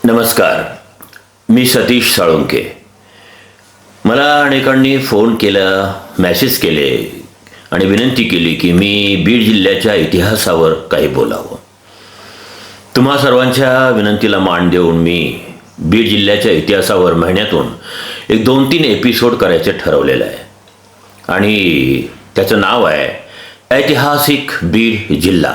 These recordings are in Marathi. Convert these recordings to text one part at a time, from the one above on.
नमस्कार. मी सतीश साळुंके. मला अनेकांनी फोन केला, मेसेज केले आणि विनंती केली की मी बीड जिल्ह्याच्या इतिहासावर काही बोलावं. तुम्हा सर्वांच्या विनंतीला मान देऊन मी बीड जिल्ह्याच्या इतिहासावर महिन्यातून एक 2-3 एपिसोड करायचे ठरवलेलं आहे आणि त्याचं नाव आहे ऐतिहासिक बीड जिल्हा.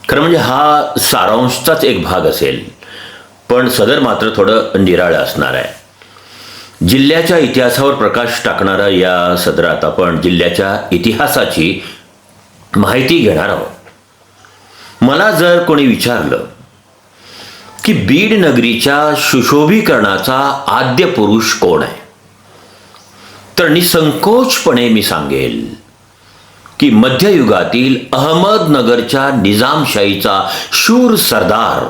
खरं म्हणजे हा सारांशचाच एक भाग असेल, पण सदर मात्र थोडं निराळं असणार आहे. जिल्ह्याच्या इतिहासावर प्रकाश टाकणारा या सदरात आपण जिल्ह्याच्या इतिहासाची माहिती घेणार आहोत. मला जर कोणी विचारलं की बीड नगरीच्या सुशोभीकरणाचा आद्य पुरुष कोण आहे, तर निसंकोचपणे मी सांगेल की मध्ययुगातील अहमदनगरच्या निजामशाहीचा शूर सरदार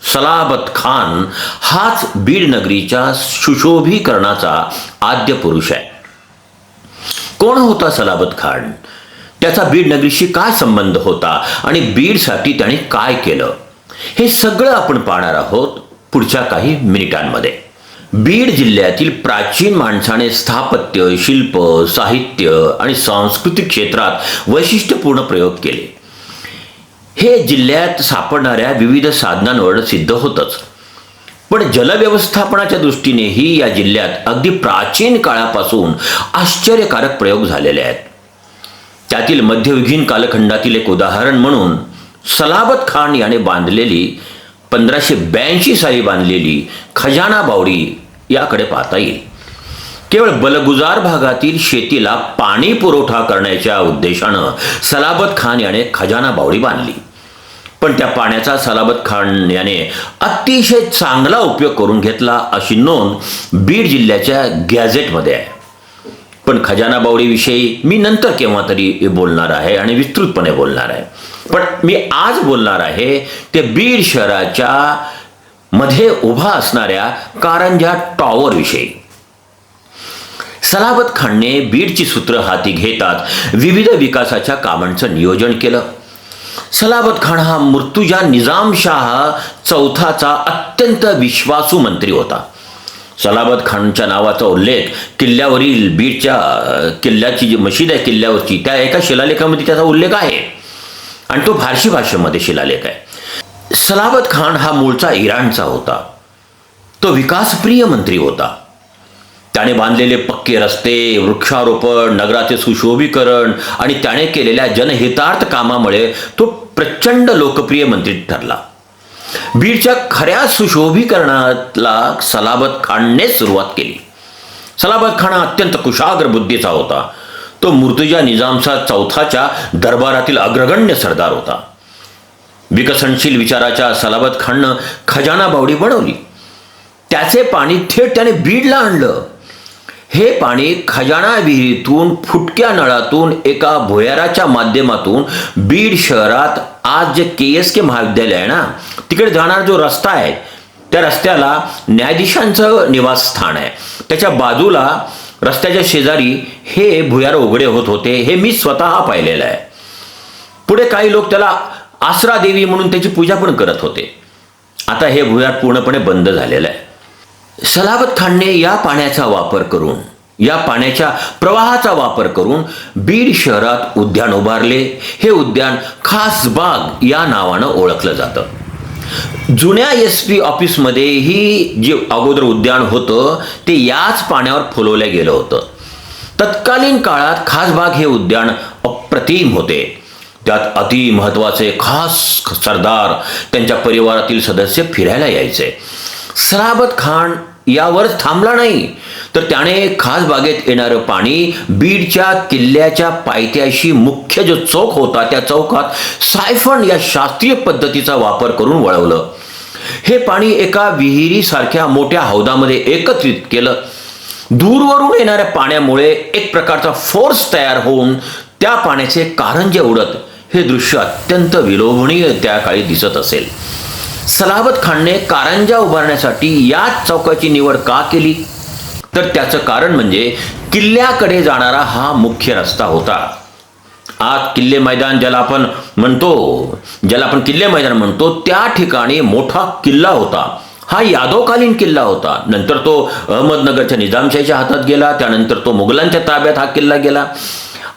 सलाबत खान हाच बीड नगरीच्या सुशोभीकरणाचा आद्य पुरुष आहे. कोण होता सलाबत खान, त्याचा बीड नगरीशी काय संबंध होता आणि बीडसाठी त्याने काय केलं, हे सगळं आपण पाहणार आहोत पुढच्या काही मिनिटांमध्ये. बीड जिल्ह्यातील प्राचीन माणसाने स्थापत्य, शिल्प, साहित्य आणि सांस्कृतिक क्षेत्रात वैशिष्ट्यपूर्ण प्रयोग केले. हे जिल्ह्यात सापडणाऱ्या विविध साधनांवर सिद्ध होतच, पण जलव्यवस्थापनाच्या दृष्टीनेही या जिल्ह्यात अगदी प्राचीन काळापासून आश्चर्यकारक प्रयोग झालेले आहेत. त्यातील मध्ययुगीन कालखंडातील एक उदाहरण म्हणून सलाबत खान याने बांधलेली 1582 साली बांधलेली खजाना बावडी याकडे पाहता येईल. केवळ बलगुजार भागातील शेतीला पाणी पुरवठा करण्याच्या उद्देशानं सलाबत खान याने खजाना बावडी बांधली, पण त्या पाण्याचा सलाबत खान याने अतिशय चांगला उपयोग करून घेतला अशी नोंद बीड जिल्ह्याच्या गॅझेटमध्ये आहे. पण खजाना बावडीविषयी मी नंतर केव्हा तरी बोलणार आहे आणि विस्तृतपणे बोलणार आहे. पण मी आज बोलणार आहे ते बीड शहराच्या मध्ये उभा असणाऱ्या कारंजा टॉवर विषयी. सलाबत खानने बीडची सूत्र हाती घेतात विविध विकासाच्या कामांचं नियोजन केलं. सलाबत खान हा मुर्तुजा निजामशाह चौथाचा अत्यंत विश्वासू मंत्री होता. सलाबत खानच्या नावाचा उल्लेख किल्ल्यावरील बीडच्या किल्ल्याची जी मशीद आहे किल्ल्यावरची त्या एका शिलालेखामध्ये त्याचा उल्लेख आहे आणि तो फारसी भाषेमध्ये शिलालेख आहे. सलाबत खान हा मूळचा इराणचा होता. तो विकासप्रिय मंत्री होता. त्याने बांधलेले पक्के रस्ते, वृक्षारोपण, नगराचे सुशोभीकरण आणि त्याने केलेल्या जनहितार्थ कामामुळे तो प्रचंड लोकप्रिय मंत्री ठरला. बीडच्या खऱ्या सुशोभीकरणाला सलाबत खानने सुरुवात केली. सलाबत खान हा अत्यंत कुशाग्र बुद्धीचा होता. तो मुर्तुजा निजामशाह चौथाच्या दरबारातील अग्रगण्य सरदार होता. विकसनशील विचाराच्या सलाबत खाननं खजाना बावडी बनवली. त्याचे पाणी थेट त्याने बीडला आणलं. हे पाणी खजाना विहिरीतून फुटक्या नळातून एका भुयाराच्या माध्यमातून बीड शहरात आज जे KSK महाविद्यालय आहे ना, तिकडे जाणारा जो रस्ता आहे त्या रस्त्याला न्यायाधीशांचं निवासस्थान आहे. त्याच्या बाजूला रस्त्याच्या शेजारी हे भुयार उघडे होत होते. हे मी स्वतः पाहिलेलं आहे. पुढे काही लोक त्याला आसरा देवी म्हणून त्याची पूजा पण करत होते. आता हे भुयार पूर्णपणे बंद झालेलं आहे. सलाबत खानने या पाण्याचा वापर करून, या पाण्याच्या प्रवाहाचा वापर करून बीड शहरात उद्यान उभारले. हे उद्यान खासबाग या नावानं ओळखलं जातं. जुन्या SP ऑफिसमध्येही जे अगोदर उद्यान होतं ते याच पाण्यावर फुलवलं गेलं होतं. तत्कालीन काळात खासबाग हे उद्यान अप्रतिम होते. त्यात अति महत्त्वाचे खास सरदार, त्यांच्या परिवारातील सदस्य फिरायला यायचे. सलाबत खान यावर थांबला नाही, तर त्याने खासबागेत येणारं पाणी बीडच्या किल्ल्याच्या पायथ्याशी मुख्य जो चौक होता त्या चौकात सायफन या शास्त्रीय पद्धतीचा वापर करून वळवलं. हे पाणी एका विहिरीसारख्या मोठ्या हौदामध्ये एकत्रित केलं. दूरवरून येणाऱ्या पाण्यामुळे एक प्रकारचा फोर्स तयार होऊन त्या पाण्याचे कारंजे उडत हे दृश्य अत्यंत विलोभनीय त्या काळी दिसत असेल. सलाबत खानने कारंजा उभारण्यासाठी याच चौकाची निवड का केली, तर त्याचं कारण म्हणजे किल्ल्याकडे जाणारा हा मुख्य रस्ता होता. आज किल्ले मैदान ज्याला आपण किल्ले मैदान म्हणतो, त्या ठिकाणी मोठा किल्ला होता हा यादवकालीन किल्ला होता. नंतर तो अहमदनगरच्या निजामशाहीच्या हातात गेला. त्यानंतर तो मुघलांच्या ताब्यात हा किल्ला गेला.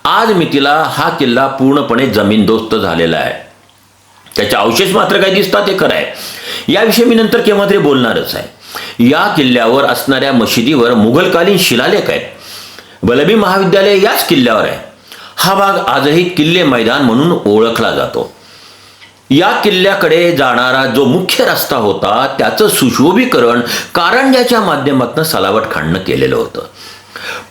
आज मितीला हा किल्ला पूर्णपणे जमीनदोस्त झालेला आहे. त्याचे अवशेष मात्र काही दिसतात, हे खरं आहे. याविषयी मी नंतर केव्हा तरी बोलणारच आहे. या किल्ल्यावर असणाऱ्या मशिदीवर मुघलकालीन शिलालेख आहेत. वल्लभी महाविद्यालय याच किल्ल्यावर आहे. हा भाग आजही किल्ले मैदान म्हणून ओळखला जातो. या किल्ल्याकडे जाणारा जो मुख्य रस्ता होता त्याचं सुशोभीकरण कारंज्याच्या माध्यमातून सलावत खाननं केलेलं होतं.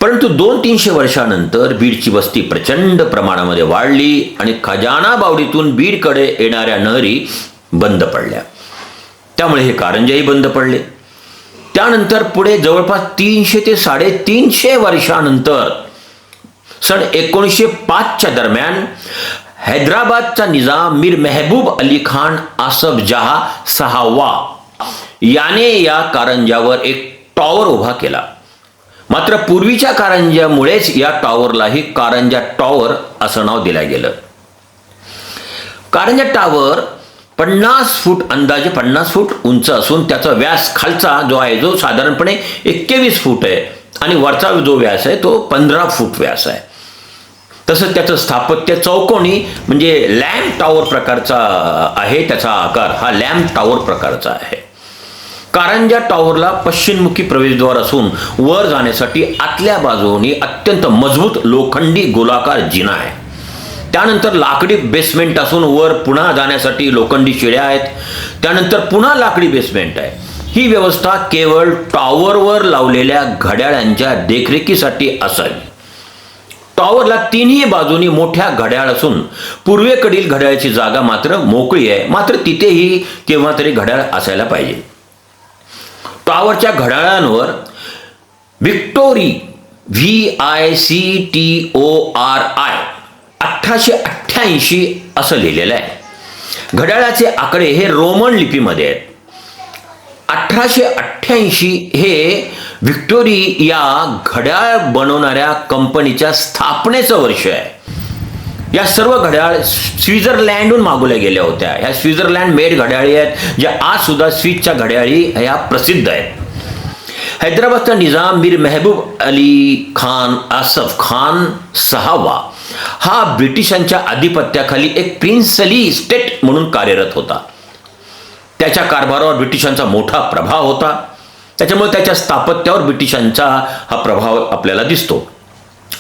परंतु 200-300 वर्षानंतर बीडची वस्ती प्रचंड प्रमाणामध्ये वाढली आणि खजाना बावडीतून बीडकडे येणाऱ्या नहरी बंद पडल्या. त्यामुळे हे कारंजेही बंद पडले. त्यानंतर पुढे जवळपास 300 ते 350 वर्षानंतर सन 1905च्या दरम्यान हैदराबादचा निजाम मीर मेहबूब अली खान आसफ जहा सहावा याने या कारंजावर एक टॉवर उभा केला. मात्र पूर्वीच्या कारंजामुळेच या टॉवरलाही कारंजा टॉवर असं नाव दिलं गेलं. कारंजा टॉवर 50 फूट, अंदाजे 50 फूट उंच असून त्याचा व्यास खालचा जो आहे जो साधारणपणे 21 फूट आहे आणि वरचा जो व्यास आहे तो 15 फूट व्यास आहे. तसंच त्याचं स्थापत्य चौकोनी म्हणजे लॅम्प टॉवर प्रकारचा आहे. त्याचा आकार हा लॅम्प टॉवर प्रकारचा आहे. कारंजा टॉवरला पश्चिममुखी प्रवेशद्वार असून वर जाण्यासाठी आतल्या बाजूनी अत्यंत मजबूत लोखंडी गोलाकार जिना आहे. त्यानंतर लाकडी बेसमेंट असून वर पुन्हा जाण्यासाठी लोखंडी शिड्या आहेत. त्यानंतर पुन्हा लाकडी बेसमेंट आहे. ही व्यवस्था केवळ टॉवरवर लावलेल्या घड्याळांच्या देखरेखीसाठी असावी. टॉवरला तिन्ही बाजूनी मोठ्या घड्याळ असून पूर्वेकडील घड्याळाची जागा मात्र मोकळी आहे. मात्र तिथेही केव्हा तरी घड्याळ असायला पाहिजे. टॉवरच्या घड्याळांवर व्हिक्टोरी VICTORI 1888 असं लिहिलेलं आहे. घड्याळाचे आकडे हे रोमन लिपीमध्ये आहेत. 1888 हे व्हिक्टोरी या घड्याळ बनवणाऱ्या कंपनीच्या स्थापनेचं वर्ष आहे. या सर्व घड्याळ स्वित्झर्लंडहून मागवल्या गेल्या होत्या. ह्या स्वित्झर्लंड मेड घड्याळी आहेत ज्या आज सुद्धा स्विसच्या घड्याळी ह्या प्रसिद्ध आहेत. हैदराबादचा निजाम मीर मेहबूब अली खान आसफ खान सहावा हा ब्रिटिशांच्या आधिपत्याखाली एक प्रिन्सली स्टेट म्हणून कार्यरत होता. त्याच्या कारभारावर ब्रिटिशांचा मोठा प्रभाव होता. त्याच्यामुळे त्याच्या स्थापत्यावर ब्रिटिशांचा हा प्रभाव आपल्याला दिसतो.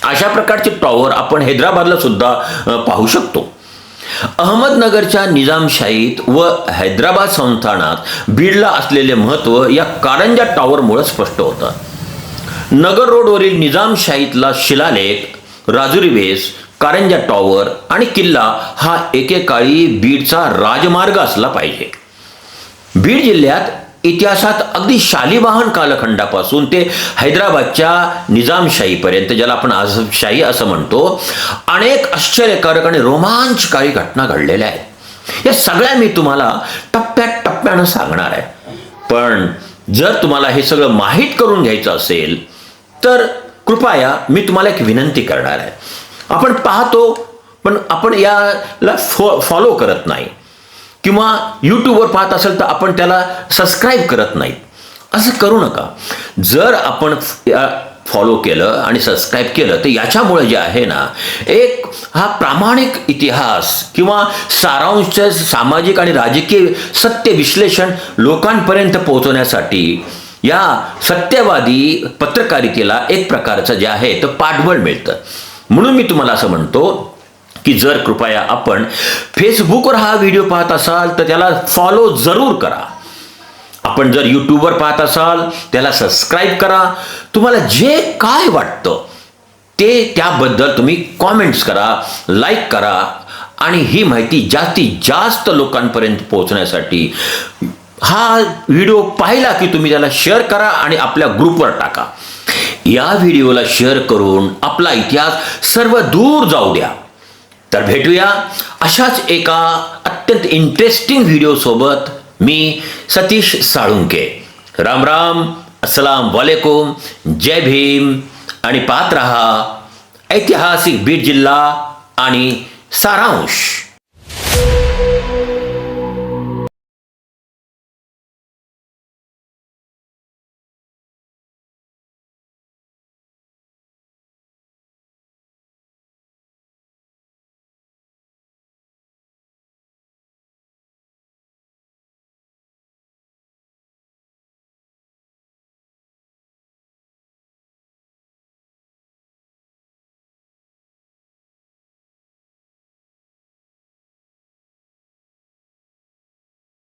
अशा प्रकारचे टॉवर आपण हैदराबादला सुद्धा पाहू शकतो. अहमदनगरच्या निजामशाहीत व हैदराबाद संस्थानात बीडला असलेले महत्त्व या कारंजा टॉवरमुळे स्पष्ट होतं. नगर रोडवरील निजामशाहीतला शिलालेख, राजुरी वेस, कारंजा टॉवर आणि किल्ला हा एकेकाळी बीडचा राजमार्ग असला पाहिजे. बीड जिल्ह्यात इतिहासात अगदी शालिवाहन कालखंडापासून ते हैदराबादच्या निजामशाहीपर्यंत, ज्याला आपण आझमशाही असं म्हणतो, अनेक आश्चर्यकारक आणि रोमांचकारी घटना घडलेल्या आहेत. या सगळ्या मी तुम्हाला टप्प्याटप्प्यानं सांगणार आहे. पण जर तुम्हाला हे सगळं माहीत करून घ्यायचं असेल तर कृपया मी तुम्हाला एक विनंती करणार आहे. आपण पाहतो पण आपण याला फॉलो करत नाही, किंवा यूट्यूबवर पाहत असेल तर आपण त्याला सबस्क्राईब करत नाही. असं करू नका. जर आपण फॉलो केलं आणि सबस्क्राईब केलं तर याच्यामुळे जे आहे ना, एक हा प्रामाणिक इतिहास किंवा सारांश सामाजिक आणि राजकीय सत्य विश्लेषण लोकांपर्यंत पोहोचवण्यासाठी या सत्यवादी पत्रकारितेला एक प्रकारचं जे आहे तर पाठबळ मिळतं. म्हणून मी तुम्हाला असं म्हणतो की जर कृपया आपण फेसबुकवर हा व्हिडिओ पाहत असाल तर त्याला फॉलो जरूर करा. आपण जर यूट्यूबवर पाहत असाल त्याला सबस्क्राईब करा. तुम्हाला जे काय वाटतं ते त्याबद्दल तुम्ही कॉमेंट्स करा, लाईक करा आणि ही माहिती जास्तीत जास्त लोकांपर्यंत पोहोचण्यासाठी हा व्हिडिओ पाहिला की तुम्ही त्याला शेअर करा आणि आपल्या ग्रुपवर टाका. या व्हिडिओला शेअर करून आपला इतिहास सर्व दूर जाऊ द्या. तर भेटूया अशाच एका अत्यंत इंटरेस्टिंग व्हिडिओ सोबत. मी सतीश साळुंके. राम राम, अस्सलाम वालेकुम, जय भीम आणि पाहत रहा ऐतिहासिक बीड जिल्हा आणि सारांश.